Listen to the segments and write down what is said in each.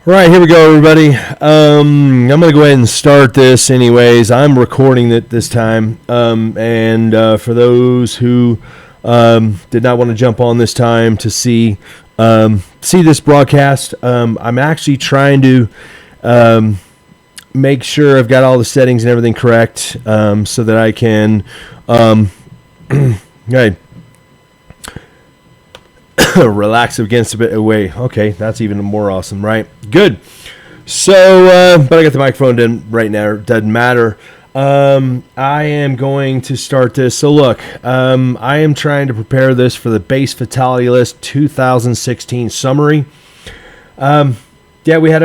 All right, here we go, everybody. I'm going to go ahead and start this anyways. I'm recording it this time. And for those who did not want to jump on this time to see this broadcast, I'm actually trying to make sure I've got all the settings and everything correct so that I can hey, relax against a bit away. Okay, that's even more awesome, right? Good. So, but I got the microphone in right now. It doesn't matter. I am going to start this. So look, I am trying to prepare this for the Base Fatality List 2016 summary. Yeah, we had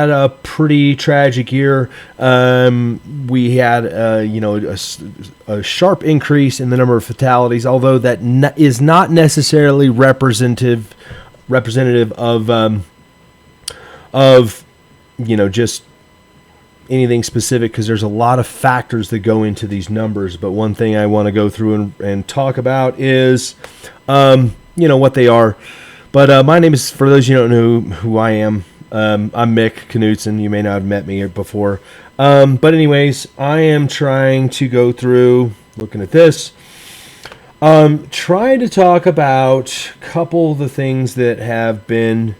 a pretty tragic year. We had a sharp increase in the number of fatalities, although that is not necessarily representative of just anything specific, because there's a lot of factors that go into these numbers. But one thing I want to go through and talk about is what they are. But my name is, for those you don't know who I am, I'm Mick Knutson. You may not have met me before. But anyways, I am trying to go through, looking at this, trying to talk about a couple of the things that have been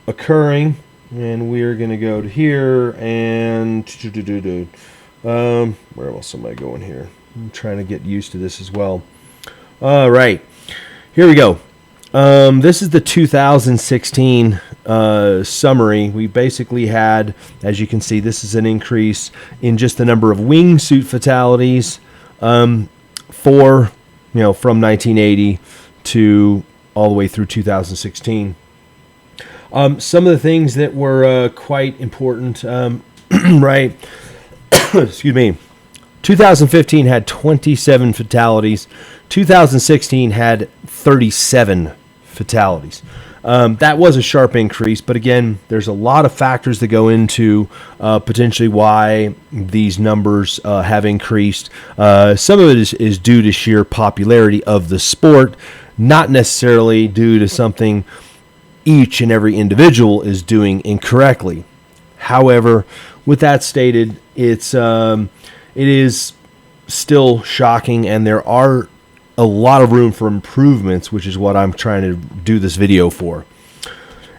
occurring. And we're going to go to here and where else am I going here? I'm trying to get used to this as well. All right, here we go. This is the 2016 summary. We basically had, as you can see, this is an increase in just the number of wingsuit fatalities from 1980 to all the way through 2016. Some of the things that were quite important, right? Excuse me. 2015 had 27 fatalities. 2016 had 37 fatalities. That was a sharp increase, but again, there's a lot of factors that go into potentially why these numbers have increased. Some of it is due to sheer popularity of the sport, not necessarily due to something each and every individual is doing incorrectly. However, with that stated, it is still shocking, and there are a lot of room for improvements, which is what I'm trying to do this video for.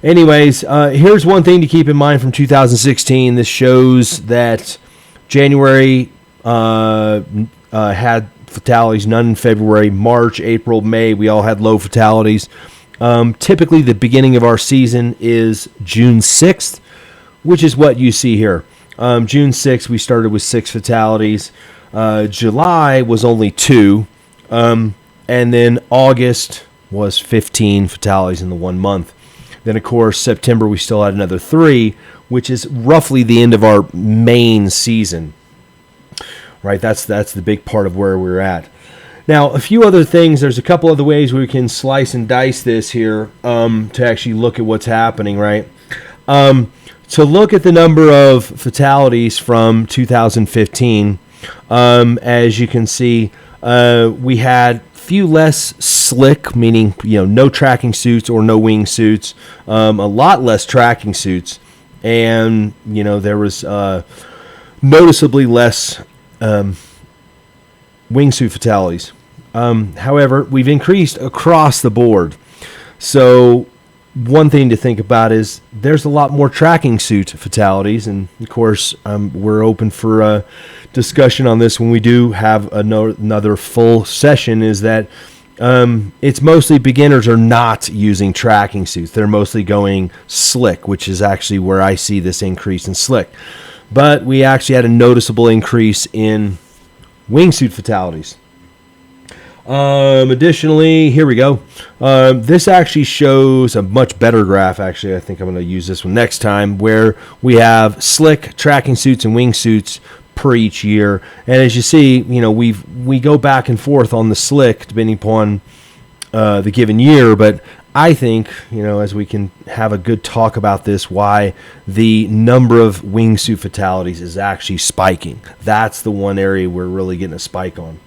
Anyways, here's one thing to keep in mind from 2016. This shows that January had fatalities, none in February. March, April, May, we all had low fatalities. Typically, the beginning of our season is June 6th, which is what you see here. June 6th, we started with 6 fatalities. July was only 2. And then August was 15 fatalities in the 1 month. Then, of course, September, we still had another 3, which is roughly the end of our main season. Right? That's the big part of where we're at. Now, a few other things. There's a couple other ways we can slice and dice this here to actually look at what's happening, right? To look at the number of fatalities from 2015, as you can see, we had few less slick, meaning no tracking suits or no wing suits, a lot less tracking suits, and there was noticeably less wingsuit fatalities. However, we've increased across the board. So one thing to think about is there's a lot more tracking suit fatalities, and of course we're open for a discussion on this when we do have another full session. Is that it's mostly beginners are not using tracking suits. They're mostly going slick, which is actually where I see this increase in slick. But we actually had a noticeable increase in wingsuit fatalities. Additionally, here we go. This actually shows a much better graph. Actually, I think I'm going to use this one next time, where we have slick, tracking suits, and wingsuits per each year. And as you see, we go back and forth on the slick depending upon the given year. But I think, as we can have a good talk about this, why the number of wingsuit fatalities is actually spiking. That's the one area we're really getting a spike on.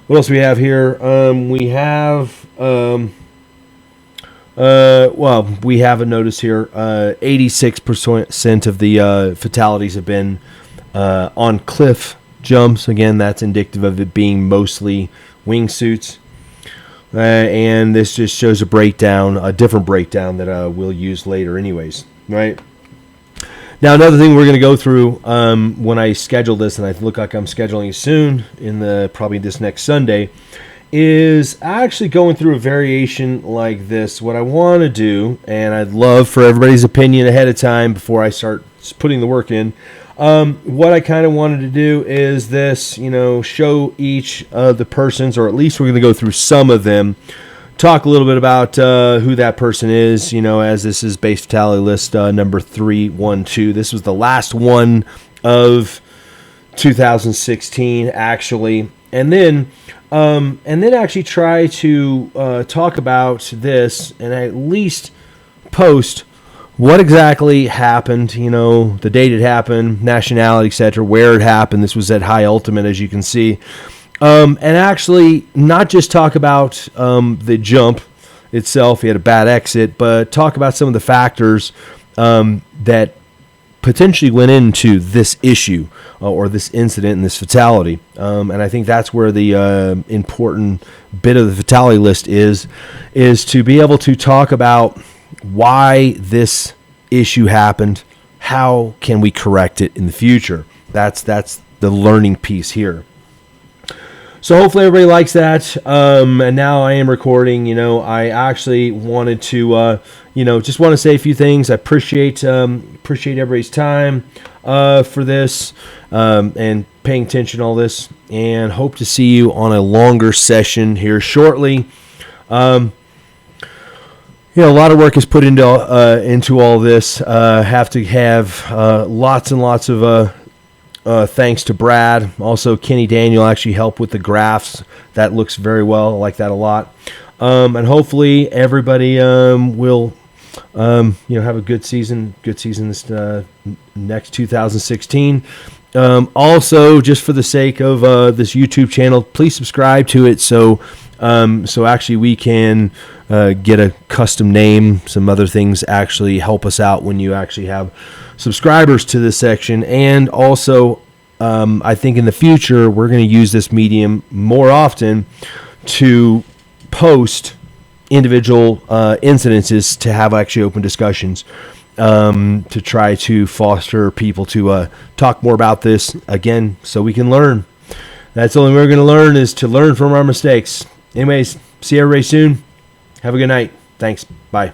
What else we have here? We have Well, we have a notice here. 86% of the fatalities have been on cliff jumps. Again, that's indicative of it being mostly wingsuits. And this just shows a breakdown, a different breakdown that we'll use later anyways, right? Now, another thing we're going to go through when I schedule this, and I look like I'm scheduling soon, in probably this next Sunday, is actually going through a variation like this. What I want to do, and I'd love for everybody's opinion ahead of time before I start putting the work in, what I kind of wanted to do is this, show each of the persons, or at least we're going to go through some of them, talk a little bit about who that person is, as this is base fatality list number 312. This was the last one of 2016, actually. And then actually try to talk about this and at least post what exactly happened, the date it happened, nationality, etc., where it happened. This was at High Ultimate, as you can see. And actually not just talk about the jump itself, he had a bad exit, but talk about some of the factors that potentially went into this issue or this incident and this fatality. And I think that's where the important bit of the fatality list is to be able to talk about why this issue happened, how can we correct it in the future. That's the learning piece here. So hopefully everybody likes that. And now I am recording. I actually wanted to, just want to say a few things. I appreciate everybody's time for this and paying attention to all this. And hope to see you on a longer session here shortly. A lot of work is put into all this. Have to have lots and lots of. Thanks to Brad. Also, Kenny Daniel actually helped with the graphs. That looks very well. I like that a lot. And hopefully everybody will have a good season this next 2016. Also, just for the sake of this YouTube channel, please subscribe to it so actually we can get a custom name. Some other things actually help us out when you actually have subscribers to this section. And also I think in the future we're going to use this medium more often to post individual incidences to have actually open discussions to try to foster people to talk more about this again so we can learn. That's the only way we're going to learn, is to learn from our mistakes. Anyways, see everybody soon. Have a good night. Thanks. Bye.